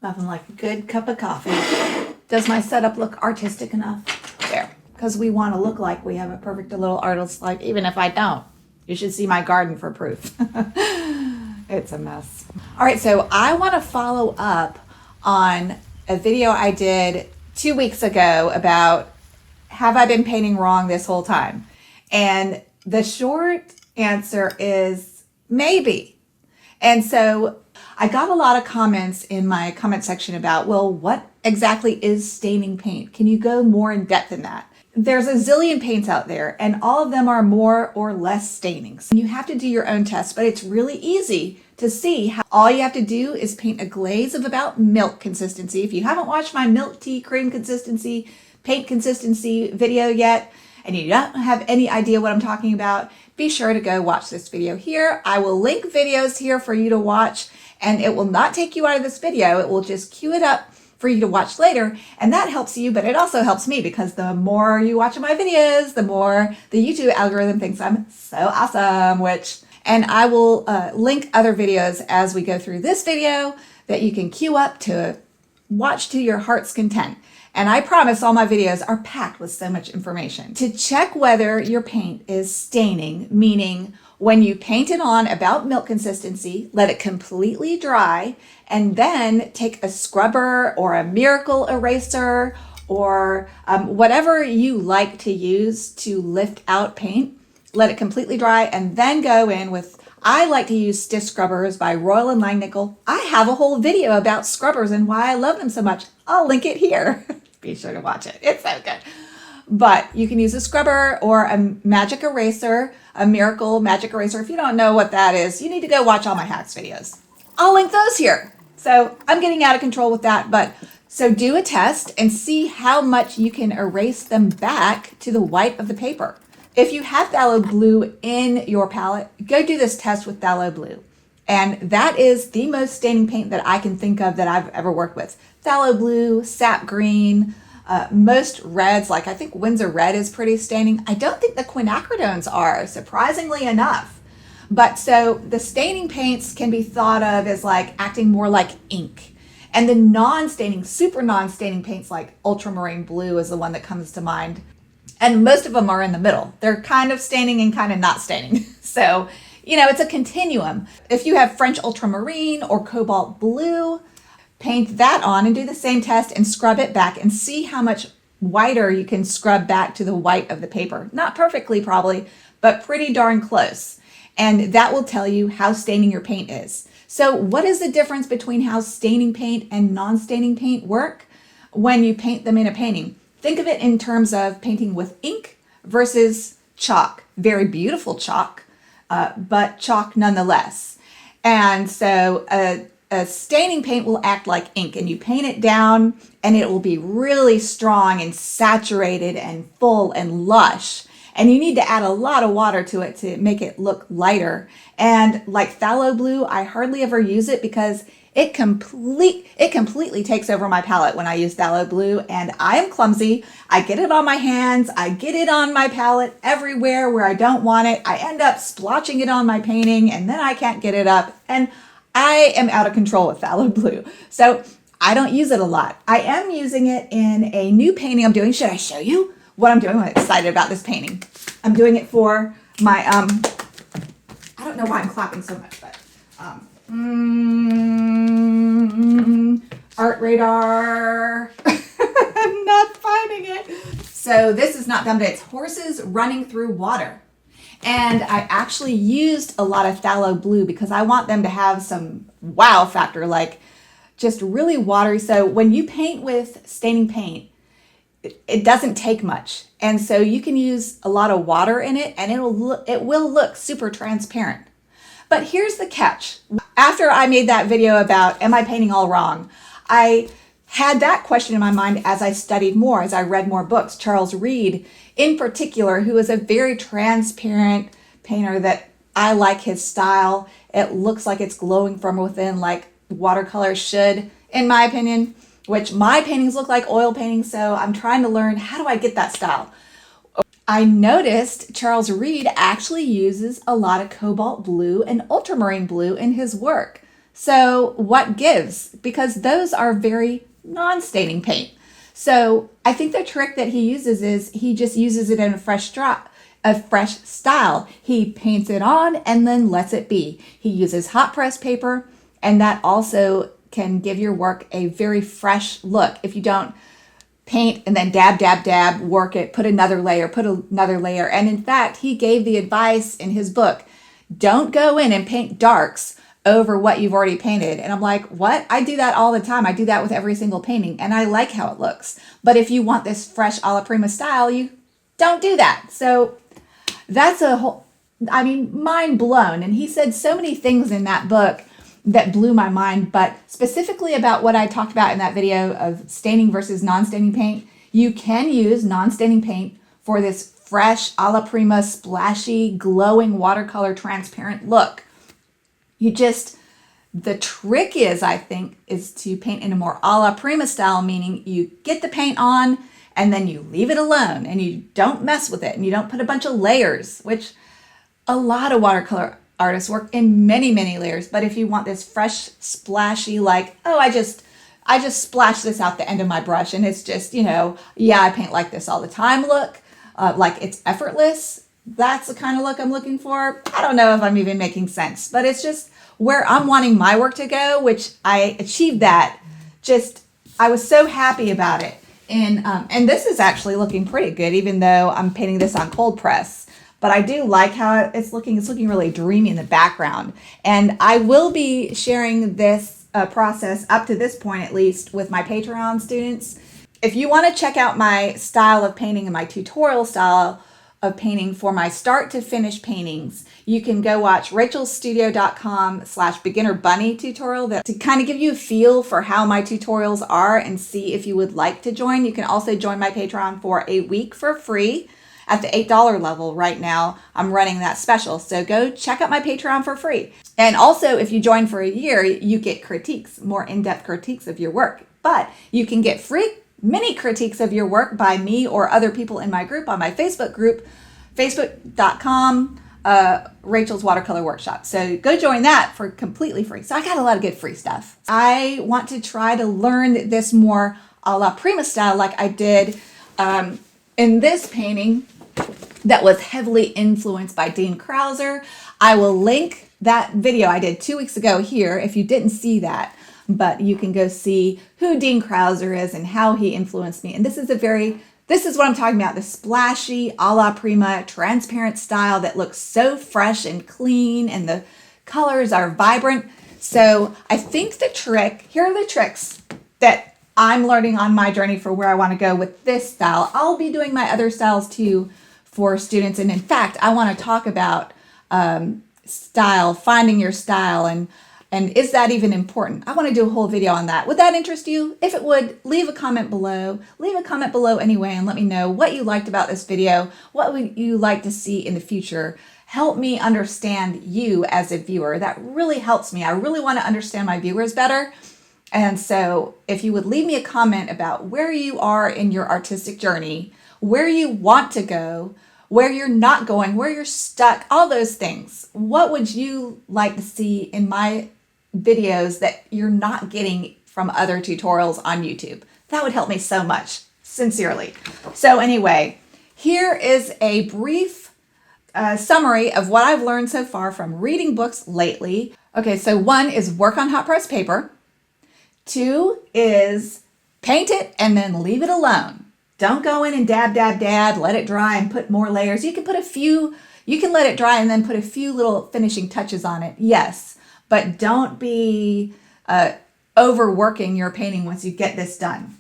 Nothing like a good cup of coffee. Does my setup look artistic enough? There. Because we want to look like we have a perfect little artist life, even if I don't. You should see my garden for proof. It's a mess. All right, so I want to follow up on a video I did 2 weeks ago about have I been painting wrong this whole time? And the short answer is maybe. And so I got a lot of comments in my comment section about, well, what exactly is staining paint? Can you go more in depth in that? There's a zillion paints out there and all of them are more or less staining. So you have to do your own test, but it's really easy to see how all you have to do is paint a glaze of about milk consistency. If you haven't watched my milk tea cream consistency, paint consistency video yet, and you don't have any idea what I'm talking about, be sure to go watch this video here. I will link videos here for you to watch, and it will not take you out of this video. It will just queue it up for you to watch later, and that helps you, but it also helps me because the more you watch my videos, the more the YouTube algorithm thinks I'm so awesome, and I will link other videos as we go through this video that you can queue up to watch to your heart's content. And I promise all my videos are packed with so much information. To check whether your paint is staining, meaning when you paint it on about milk consistency, let it completely dry, and then take a scrubber or a miracle eraser or whatever you like to use to lift out paint, let it completely dry, and then go in with, I like to use stiff scrubbers by Royal and Langnickel. I have a whole video about scrubbers and why I love them so much. I'll link it here. Be sure to watch it. It's so good. But you can use a scrubber or a magic eraser, a miracle magic eraser. If you don't know what that is, you need to go watch all my hacks videos. I'll link those here. So I'm getting out of control with that, but so do a test and see how much you can erase them back to the white of the paper. If you have phthalo blue in your palette, go do this test with phthalo blue. And that is the most staining paint that I can think of that I've ever worked with. Phthalo blue, sap green, most reds, like I think Windsor red is pretty staining. I don't think the quinacridones are, surprisingly enough. But so the staining paints can be thought of as like acting more like ink. And the non-staining, super non-staining paints like ultramarine blue is the one that comes to mind. And most of them are in the middle. They're kind of staining and kind of not staining. So, you know, it's a continuum. If you have French ultramarine or cobalt blue, paint that on and do the same test and scrub it back and see how much whiter you can scrub back to the white of the paper. Not perfectly probably, but pretty darn close. And that will tell you how staining your paint is. So what is the difference between how staining paint and non-staining paint work when you paint them in a painting? Think of it in terms of painting with ink versus chalk. Very beautiful chalk, but chalk nonetheless. And so a staining paint will act like ink, and you paint it down and it will be really strong and saturated and full and lush. And you need to add a lot of water to it to make it look lighter. And like phthalo blue, I hardly ever use it because it completely takes over my palette when I use phthalo blue, and I am clumsy. I get it on my hands, I get it on my palette everywhere where I don't want it. I end up splotching it on my painting and then I can't get it up, and I am out of control with phthalo blue. So I don't use it a lot. I am using it in a new painting I'm doing. Should I show you what I'm doing? I'm excited about this painting. I'm doing it for my, I don't know why I'm clapping so much, but Art Radar. I'm not finding it. So this is not done, but it's horses running through water. And I actually used a lot of phthalo blue because I want them to have some wow factor, like just really watery. So when you paint with staining paint, it doesn't take much. And so you can use a lot of water in it and it will look super transparent. But here's the catch. After I made that video about, am I painting all wrong? I had that question in my mind as I studied more, as I read more books. Charles Reed, in particular, who is a very transparent painter that I like his style. It looks like it's glowing from within like watercolor should, in my opinion, which my paintings look like oil paintings. So I'm trying to learn, how do I get that style? I noticed Charles Reed actually uses a lot of cobalt blue and ultramarine blue in his work. So what gives? Because those are very non-staining paint. So I think the trick that he uses is he just uses it in a fresh style. He paints it on and then lets it be. He uses hot press paper, and that also can give your work a very fresh look. If you don't paint and then dab, dab, dab, work it, put another layer. And in fact, he gave the advice in his book, don't go in and paint darks over what you've already painted. And I'm like, what? I do that all the time. I do that with every single painting, and I like how it looks. But if you want this fresh a la Prima style, you don't do that. So that's mind blown. And he said so many things in that book that blew my mind, but specifically about what I talked about in that video of staining versus non-staining paint. You can use non-staining paint for this fresh a la Prima, splashy, glowing watercolor transparent look. The trick is, I think, is to paint in a more a la Prima style, meaning you get the paint on and then you leave it alone and you don't mess with it and you don't put a bunch of layers, which a lot of watercolor artists work in many, many layers. But if you want this fresh, splashy, like, oh, I just splash this out the end of my brush and it's just, I paint like this all the time look, like it's effortless. That's the kind of look I'm looking for. I don't know if I'm even making sense, but it's just where I'm wanting my work to go, which I achieved that. I was so happy about it. And this is actually looking pretty good, even though I'm painting this on cold press. But I do like how it's looking. It's looking really dreamy in the background. And I will be sharing this process up to this point, at least, with my Patreon students. If you want to check out my style of painting and my tutorial style of painting for my start to finish paintings, you can go watch rachelstudio.com/beginnerbunny tutorial to kind of give you a feel for how my tutorials are and see if you would like to join. You can also join my Patreon for a week for free at the $8 level. Right now, I'm running that special. So go check out my Patreon for free. And also, if you join for a year, you get critiques, more in-depth critiques of your work. But you can get free mini critiques of your work by me or other people in my group on my Facebook group, facebook.com, Rachel's Watercolor Workshop. So go join that for completely free. So I got a lot of good free stuff. I want to try to learn this more a la Prima style like I did in this painting that was heavily influenced by Dean Krauser. I will link that video I did 2 weeks ago here if you didn't see that. But you can go see who Dean Krauser is and how he influenced me. And this is what I'm talking about, the splashy, a la Prima, transparent style that looks so fresh and clean, and the colors are vibrant. So I think here are the tricks that I'm learning on my journey for where I want to go with this style. I'll be doing my other styles too for students. And in fact, I want to talk about style, finding your style, and is that even important? I want to do a whole video on that. Would that interest you? If it would, leave a comment below. Leave a comment below anyway and let me know what you liked about this video. What would you like to see in the future? Help me understand you as a viewer. That really helps me. I really want to understand my viewers better. And so if you would leave me a comment about where you are in your artistic journey, where you want to go, where you're not going, where you're stuck, all those things. What would you like to see in my videos that you're not getting from other tutorials on YouTube? That would help me so much, sincerely. So anyway, here is a brief summary of what I've learned so far from reading books lately. Okay, so 1 is work on hot press paper. 2 is paint it and then leave it alone. Don't go in and dab, dab, dab, let it dry and put more layers. You can let it dry and then put a few little finishing touches on it, yes. But don't be overworking your painting once you get this done.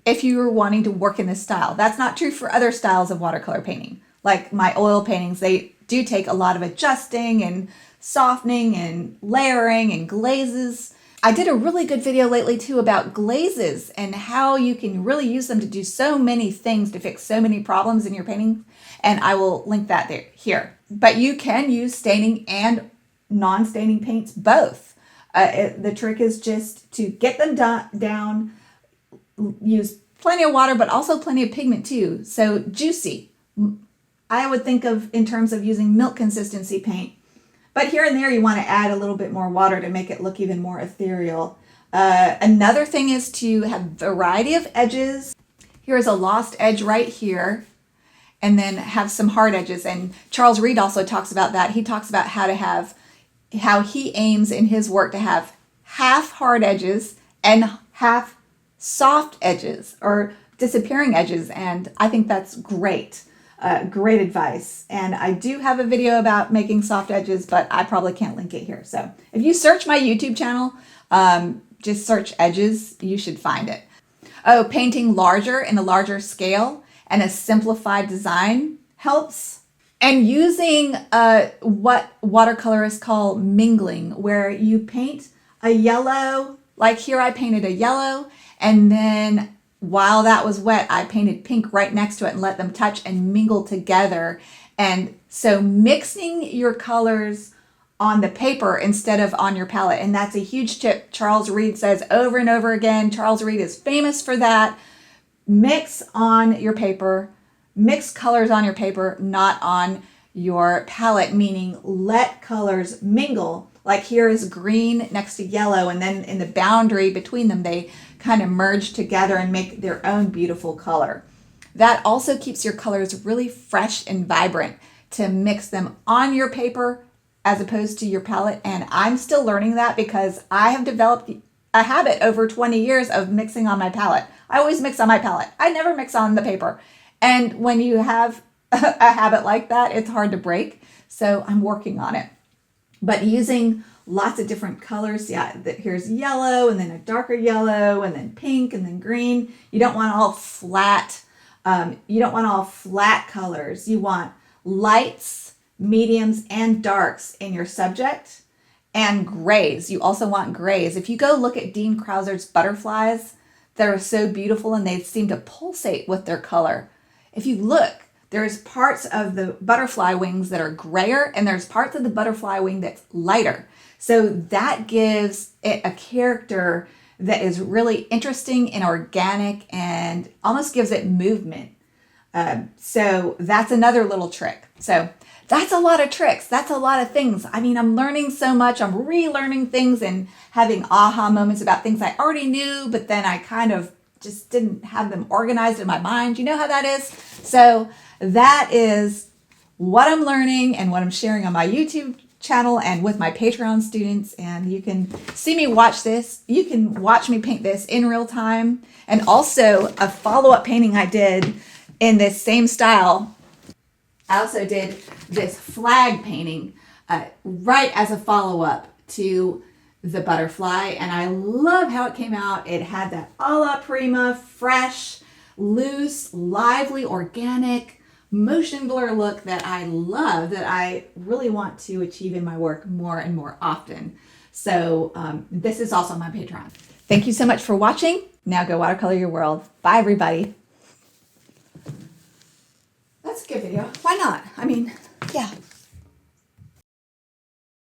If you're wanting to work in this style, that's not true for other styles of watercolor painting. Like my oil paintings, they do take a lot of adjusting and softening and layering and glazes. I did a really good video lately too about glazes and how you can really use them to do so many things to fix so many problems in your painting. And I will link that here. But you can use staining and non-staining paints both. The trick is just to get them down, use plenty of water, but also plenty of pigment too. So juicy. I would think of in terms of using milk consistency paint, But here and there you want to add a little bit more water to make it look even more ethereal. Another thing is to have variety of edges. Here's a lost edge right here, and then have some hard edges. And Charles Reed also talks about that. He talks about how he aims in his work to have half hard edges and half soft edges or disappearing edges. And I think that's great. Great advice. And I do have a video about making soft edges, but I probably can't link it here. So if you search my YouTube channel, just search edges, you should find it. Oh, painting larger in a larger scale and a simplified design helps. And using what watercolorists call mingling, where you paint a yellow, like here I painted a yellow, and then while that was wet, I painted pink right next to it and let them touch and mingle together. And so mixing your colors on the paper instead of on your palette. And that's a huge tip. Charles Reed says over and over again, Charles Reed is famous for that. Mix on your paper, mix colors on your paper, not on your palette, meaning let colors mingle. Like here is green next to yellow, and then in the boundary between them, they kind of merge together and make their own beautiful color. That also keeps your colors really fresh and vibrant to mix them on your paper as opposed to your palette. And I'm still learning that because I have developed a habit over 20 years of mixing on my palette. I always mix on my palette. I never mix on the paper. And when you have a habit like that, it's hard to break. So I'm working on it. But using lots of different colors, yeah, here's yellow and then a darker yellow and then pink and then green. You don't want all flat. You don't want all flat colors. You want lights, mediums, and darks in your subject, and grays. You also want grays. If you go look at Dean Krauser's butterflies, they're so beautiful and they seem to pulsate with their color. If you look, there's parts of the butterfly wings that are grayer and there's parts of the butterfly wing that's lighter. So that gives it a character that is really interesting and organic and almost gives it movement. So that's another little trick. So that's a lot of tricks. That's a lot of things. I mean, I'm learning so much. I'm relearning things and having aha moments about things I already knew, but then I kind of just didn't have them organized in my mind. You know how that is? So that is what I'm learning and what I'm sharing on my YouTube channel and with my Patreon students. And you can see me watch this. You can watch me paint this in real time. And also a follow-up painting I did in this same style. I also did this flag painting right as a follow-up to the butterfly, and I love how it came out. It had that a la Prima, fresh, loose, lively, organic, motion blur look that I love, that I really want to achieve in my work more and more often. So this is also on my Patreon. Thank you so much for watching. Now go watercolor your world. Bye, everybody. That's a good video. Why not? I mean, yeah.